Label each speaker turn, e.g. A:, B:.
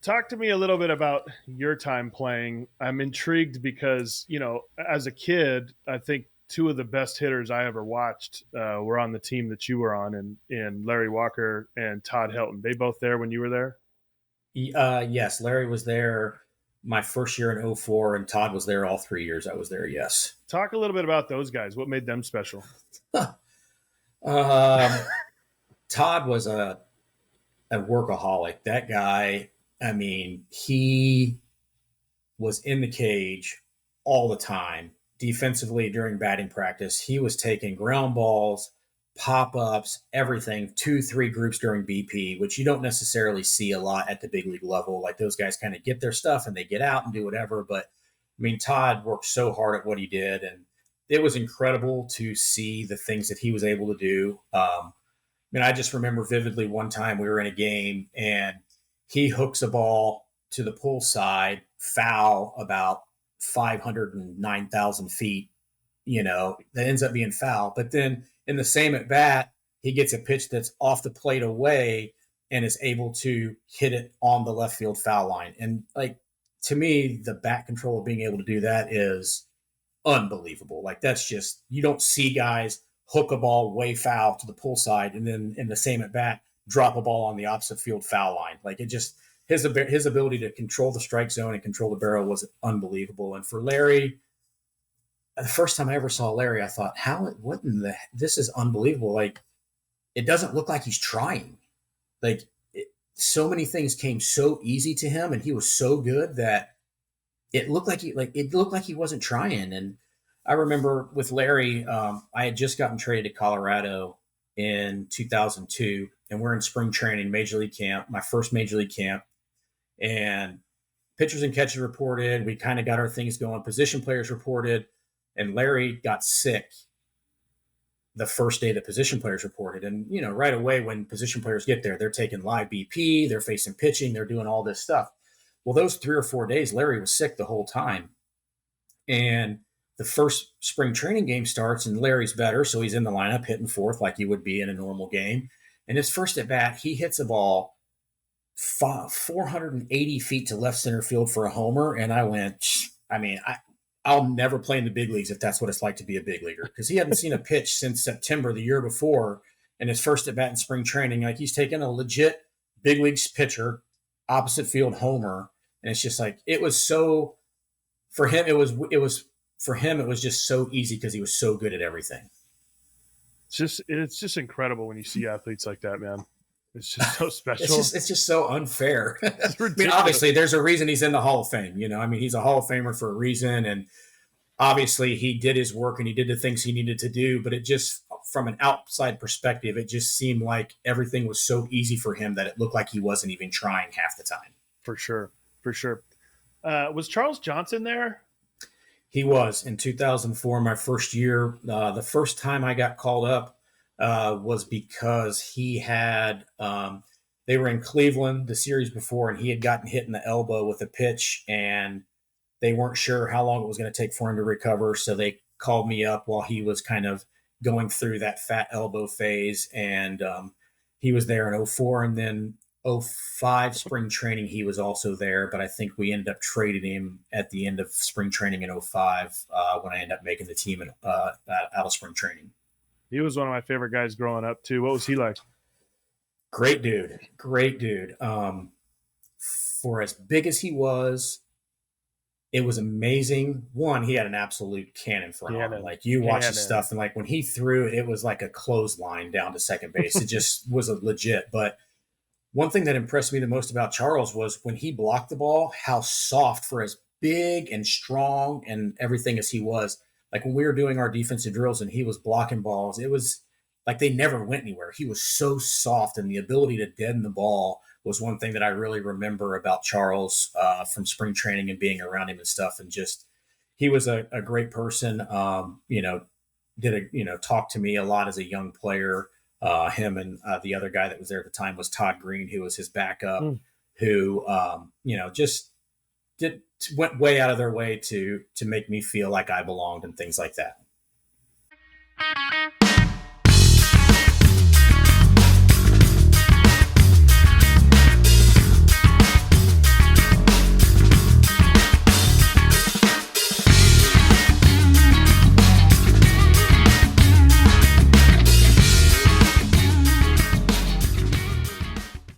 A: talk to me a little bit about your time playing. I'm intrigued because, as a kid, I think two of the best hitters I ever watched were on the team that you were on, and Larry Walker and Todd Helton. They both there when you were there?
B: Yes, Larry was there my first year in '04, and Todd was there all 3 years I was there. Yes.
A: Talk a little bit about those guys. What made them special?
B: um, Todd was a workaholic. That guy, I mean, he was in the cage all the time. Defensively during batting practice, he was taking ground balls, pop ups, everything, 2, 3 groups during BP, which you don't necessarily see a lot at the big league level. Like those guys kind of get their stuff and they get out and do whatever. But I mean, Todd worked so hard at what he did, and it was incredible to see the things that he was able to do. I just remember vividly one time we were in a game and he hooks a ball to the pull side, foul about 509,000 feet, that ends up being foul. But then in the same at bat, he gets a pitch that's off the plate away and is able to hit it on the left field foul line. And like, to me, the bat control of being able to do that is unbelievable. Like that's just, you don't see guys hook a ball way foul to the pull side and then in the same at bat drop a ball on the opposite field foul line. Like it just, his ability to control the strike zone and control the barrel was unbelievable. And for Larry, the first time I ever saw Larry, I thought, this is unbelievable. Like it doesn't look like he's trying. Like so many things came so easy to him and he was so good that it looked like he wasn't trying. And I remember with Larry, I had just gotten traded to Colorado in 2002, and we're in spring training, major league camp, my first major league camp, and pitchers and catchers reported. We kind of got our things going. Position players reported, and Larry got sick the first day the position players reported. And, right away when position players get there, they're taking live BP, they're facing pitching, they're doing all this stuff. Well, those 3 or 4 days, Larry was sick the whole time. And the first spring training game starts and Larry's better. So he's in the lineup hitting fourth like he would be in a normal game. And his first at bat, he hits a ball 480 feet to left center field for a homer. And I went, I'll never play in the big leagues if that's what it's like to be a big leaguer, because he hadn't seen a pitch since September the year before. And his first at bat in spring training, like he's taken a legit big leagues pitcher, opposite field homer. And it's just like, it was so, for him, it was just so easy because he was so good at everything.
A: It's just incredible when you see athletes like that, man. It's just so special.
B: It's just so unfair. Obviously there's a reason he's in the Hall of Fame. He's a Hall of Famer for a reason. And obviously he did his work and he did the things he needed to do, but it just, from an outside perspective, it just seemed like everything was so easy for him that it looked like he wasn't even trying half the time.
A: For sure. Was Charles Johnson there?
B: He was in 2004, my first year. The first time I got called up was because he had, they were in Cleveland the series before, and he had gotten hit in the elbow with a pitch, and they weren't sure how long it was going to take for him to recover. So they called me up while he was kind of going through that fat elbow phase. And he was there in '04, and then '05 spring training, he was also there, but I think we ended up trading him at the end of spring training in '05 when I ended up making the team out of spring training.
A: He was one of my favorite guys growing up too. What was he like?
B: Great dude. For as big as he was, it was amazing. One, he had an absolute cannon for an arm. Like you watch his stuff, and like when he threw, it was like a clothesline down to second base. It just was a legit. But one thing that impressed me the most about Charles was when he blocked the ball, how soft, for as big and strong and everything as he was. Like when we were doing our defensive drills and he was blocking balls, it was like they never went anywhere. He was so soft, and the ability to deaden the ball was one thing that I really remember about Charles from spring training and being around him and stuff. And just, he was a great person. Talked to me a lot as a young player. Him and the other guy that was there at the time was Todd Green, who was his backup, who, just went way out of their way to make me feel like I belonged and things like that.